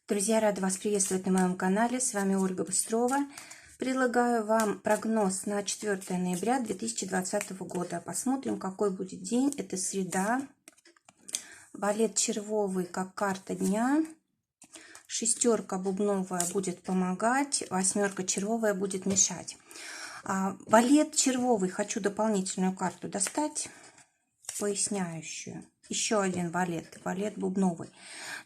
Друзья, рада вас приветствовать на моем канале. С вами Ольга Быстрова. Предлагаю вам прогноз на 4 ноября 2020 года. Посмотрим, какой будет день. Это среда. Валет червовый как карта дня. Шестерка бубновая будет помогать. Восьмерка червовая будет мешать. Валет червовый. Хочу дополнительную карту достать, поясняющую. Еще один валет, валет бубновый.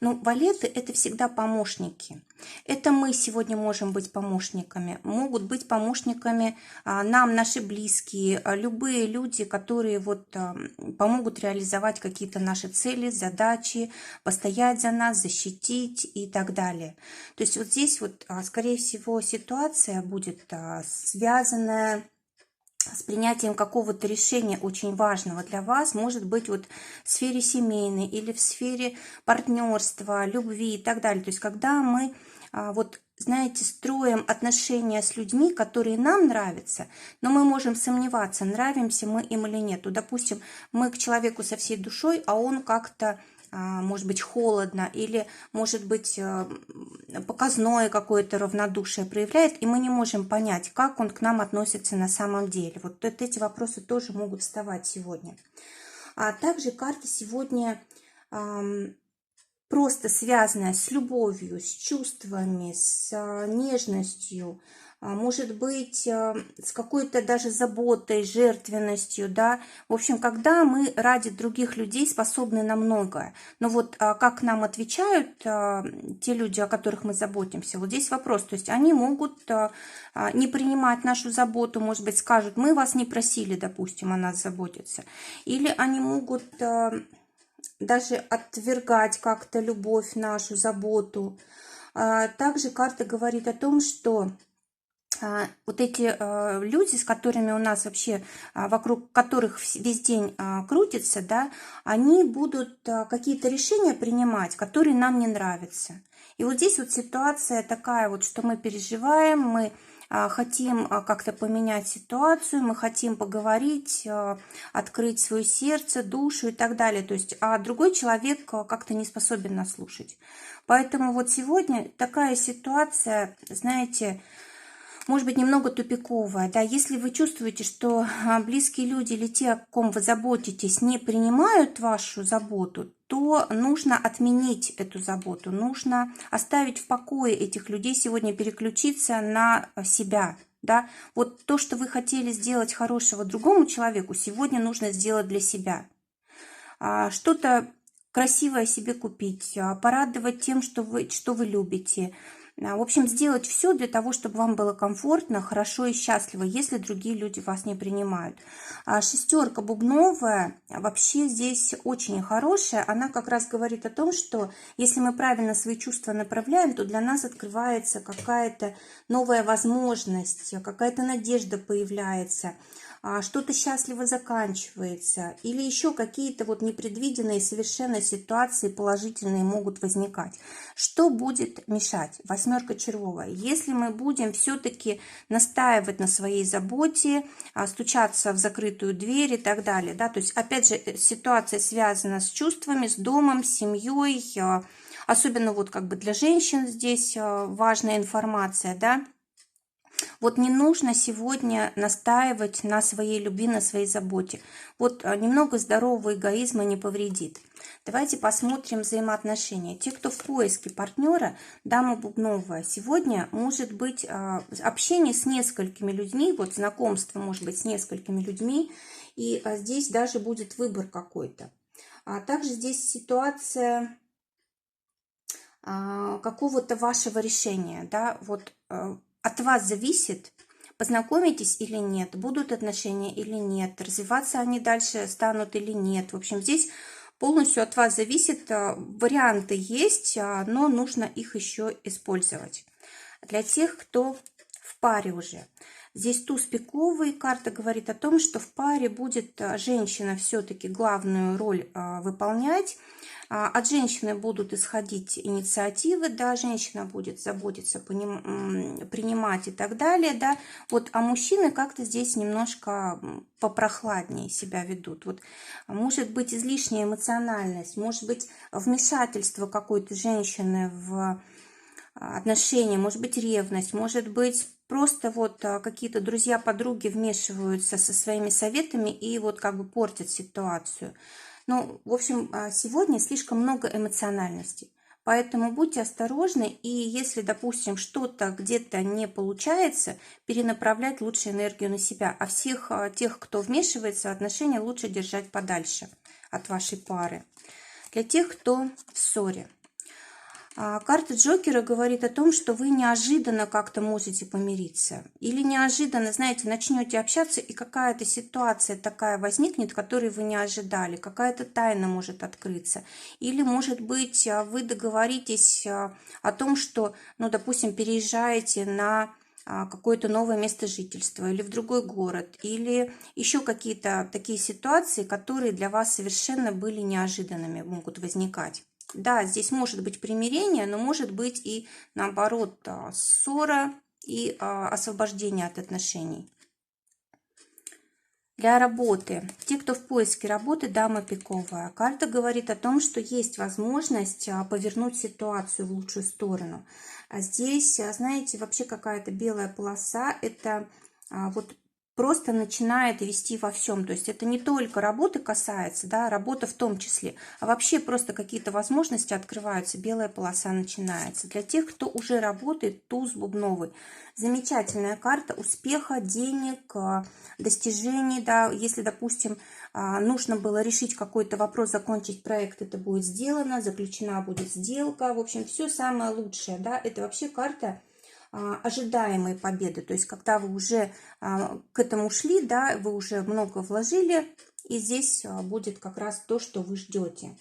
Ну, валеты – это всегда помощники. Это мы сегодня можем быть помощниками. Могут быть помощниками нам, наши близкие, любые люди, которые помогут реализовать какие-то наши цели, задачи, постоять за нас, защитить и так далее. То есть вот здесь скорее всего, ситуация будет связанная с принятием какого-то решения очень важного для вас, может быть, в сфере семейной или в сфере партнерства, любви и так далее. То есть, когда мы, знаете, строим отношения с людьми, которые нам нравятся, но мы можем сомневаться, нравимся мы им или нет. Допустим, мы к человеку со всей душой, а он как-то, может быть, холодно или, может быть, показное какое-то равнодушие проявляет, и мы не можем понять, как он к нам относится на самом деле. Вот эти вопросы тоже могут вставать сегодня. А также карта сегодня просто связанная с любовью, с чувствами, с нежностью, может быть, с какой-то даже заботой, жертвенностью, да. В общем, когда мы ради других людей способны на многое. Но как нам отвечают те люди, о которых мы заботимся, здесь вопрос. То есть они могут не принимать нашу заботу, может быть, скажут, мы вас не просили, допустим, о нас заботиться. Или они могут даже отвергать как-то любовь нашу, заботу. Также карта говорит о том, что эти люди, с которыми у нас вообще, вокруг которых весь день крутится, да, они будут какие-то решения принимать, которые нам не нравятся. И здесь ситуация такая, что мы переживаем, мы хотим как-то поменять ситуацию, мы хотим поговорить, открыть свое сердце, душу и так далее. То есть, а другой человек как-то не способен нас слушать. Поэтому сегодня такая ситуация, знаете, может быть, немного тупиковая, да, если вы чувствуете, что близкие люди или те, о ком вы заботитесь, не принимают вашу заботу, то нужно отменить эту заботу, нужно оставить в покое этих людей сегодня, переключиться на себя, да. То, что вы хотели сделать хорошего другому человеку, сегодня нужно сделать для себя. Что-то красивое себе купить, порадовать тем, что вы любите. В общем, сделать все для того, чтобы вам было комфортно, хорошо и счастливо, если другие люди вас не принимают. Шестерка бубновая вообще здесь очень хорошая. Она как раз говорит о том, что если мы правильно свои чувства направляем, то для нас открывается какая-то новая возможность, какая-то надежда появляется, что-то счастливо заканчивается, или еще какие-то непредвиденные совершенно ситуации положительные могут возникать. Что будет мешать? Восьмерка червовая. Если мы будем все-таки настаивать на своей заботе, стучаться в закрытую дверь и так далее, да, то есть опять же ситуация связана с чувствами, с домом, с семьей, особенно для женщин здесь важная информация, да. Не нужно сегодня настаивать на своей любви, на своей заботе. Немного здорового эгоизма не повредит. Давайте посмотрим взаимоотношения. Те, кто в поиске партнера, дама бубновая, сегодня может быть общение с несколькими людьми, знакомство может быть с несколькими людьми, и здесь даже будет выбор какой-то. А также здесь ситуация какого-то вашего решения, да, от вас зависит, познакомитесь или нет, будут отношения или нет, развиваться они дальше станут или нет. В общем, здесь полностью от вас зависит, варианты есть, но нужно их еще использовать. Для тех, кто в паре уже. Здесь туз пиковый, карта говорит о том, что в паре будет женщина все-таки главную роль выполнять. От женщины будут исходить инициативы, да, женщина будет заботиться, принимать и так далее, да. А мужчины как-то здесь немножко попрохладнее себя ведут. Может быть излишняя эмоциональность, может быть вмешательство какой-то женщины в отношения, может быть ревность, может быть просто вот какие-то друзья, подруги вмешиваются со своими советами и вот как бы портят ситуацию. Ну, в общем, сегодня слишком много эмоциональности. Поэтому будьте осторожны, и если, допустим, что-то где-то не получается, перенаправлять лучше энергию на себя. А всех тех, кто вмешивается в отношения, лучше держать подальше от вашей пары. Для тех, кто в ссоре. Карта Джокера говорит о том, что вы неожиданно как-то можете помириться. Или неожиданно, знаете, начнете общаться, и какая-то ситуация такая возникнет, которой вы не ожидали. Какая-то тайна может открыться. Или, может быть, вы договоритесь о том, что, ну, допустим, переезжаете на какое-то новое место жительства или в другой город, или еще какие-то такие ситуации, которые для вас совершенно были неожиданными, могут возникать. Да, здесь может быть примирение, но может быть и наоборот ссора и освобождение от отношений. Для работы. Те, кто в поиске работы, дама пиковая. Карта говорит о том, что есть возможность повернуть ситуацию в лучшую сторону. А здесь, знаете, вообще какая-то белая полоса. Это вот просто начинает вести во всем. То есть это не только работы касается, да, работа в том числе, а вообще просто какие-то возможности открываются, белая полоса начинается. Для тех, кто уже работает, туз бубновый. Замечательная карта успеха, денег, достижений, да, если, допустим, нужно было решить какой-то вопрос, закончить проект, это будет сделано, заключена будет сделка, в общем, все самое лучшее, да, это вообще карта ожидаемой победы, то есть когда вы уже к этому шли, да, вы уже много вложили, и здесь будет как раз то, что вы ждете.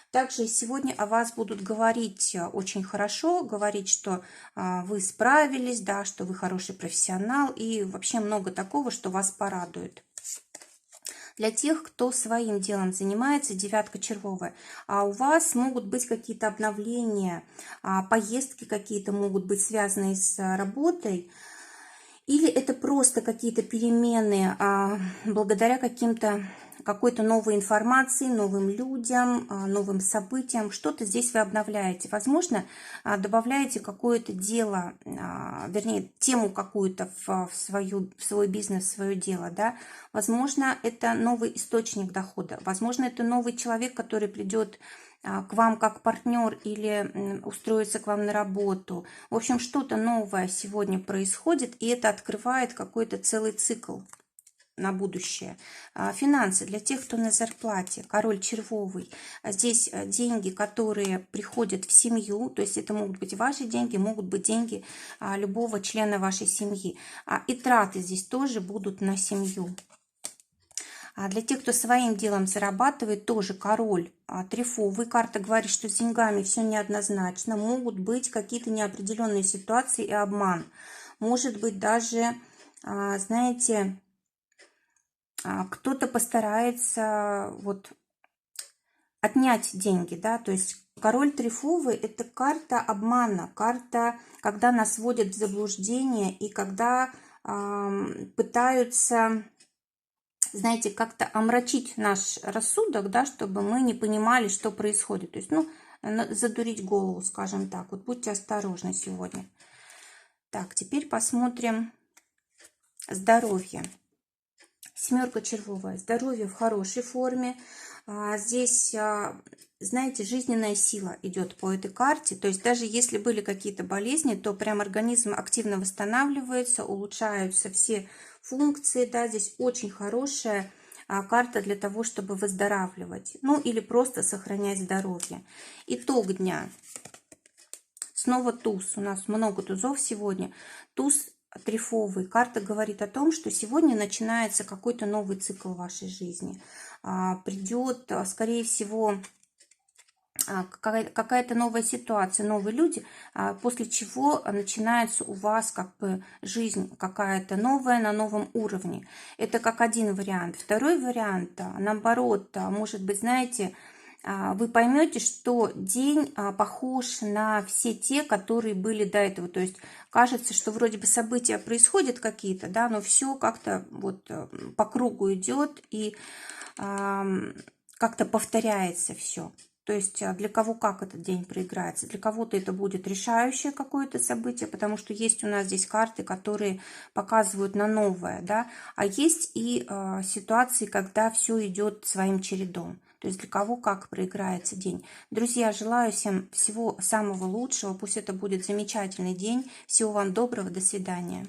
Также сегодня о вас будут говорить очень хорошо, говорить, что вы справились, да, что вы хороший профессионал, и вообще много такого, что вас порадует. Для тех, кто своим делом занимается, девятка червовая, а у вас могут быть какие-то обновления, поездки какие-то могут быть связанные с работой, или это просто какие-то перемены благодаря какой-то новой информации, новым людям, новым событиям. Что-то здесь вы обновляете. Возможно, добавляете какое-то дело, вернее, тему какую-то в свой бизнес, в свое дело. Да? Возможно, это новый источник дохода. Возможно, это новый человек, который придет к вам как партнер или устроиться к вам на работу. В общем, что-то новое сегодня происходит, и это открывает какой-то целый цикл на будущее. Финансы для тех, кто на зарплате. Король червовый. Здесь деньги, которые приходят в семью, то есть это могут быть ваши деньги, могут быть деньги любого члена вашей семьи. И траты здесь тоже будут на семью. А для тех, кто своим делом зарабатывает, тоже король трефовый. Карта говорит, что с деньгами все неоднозначно. Могут быть какие-то неопределенные ситуации и обман. Может быть даже, знаете, кто-то постарается вот отнять деньги, да, то есть король трефовый – это карта обмана, карта, когда нас вводят в заблуждение и когда пытаются, знаете, как-то омрачить наш рассудок, да, чтобы мы не понимали, что происходит. То есть, ну, задурить голову, скажем так. Вот будьте осторожны сегодня. Так, теперь посмотрим здоровье. Семерка червовая. Здоровье в хорошей форме. Здесь, знаете, жизненная сила идет по этой карте. То есть даже если были какие-то болезни, то прям организм активно восстанавливается, улучшаются все функции. Да, здесь очень хорошая карта для того, чтобы выздоравливать. Ну или просто сохранять здоровье. Итог дня. Снова туз. У нас много тузов сегодня. Туз трефовый. Карта говорит о том, что сегодня начинается какой-то новый цикл в вашей жизни. Придет, скорее всего, какая-то новая ситуация, новые люди, после чего начинается у вас как бы жизнь какая-то новая на новом уровне. Это как один вариант. Второй вариант, наоборот, может быть, знаете, вы поймете, что день похож на все те, которые были до этого. То есть кажется, что вроде бы события происходят какие-то, да, но все как-то вот по кругу идет и как-то повторяется все. То есть для кого как этот день проиграется. Для кого-то это будет решающее какое-то событие, потому что есть у нас здесь карты, которые показывают на новое, да, а есть и ситуации, когда все идет своим чередом. То есть для кого как проиграется день. Друзья, желаю всем всего самого лучшего. Пусть это будет замечательный день. Всего вам доброго. До свидания.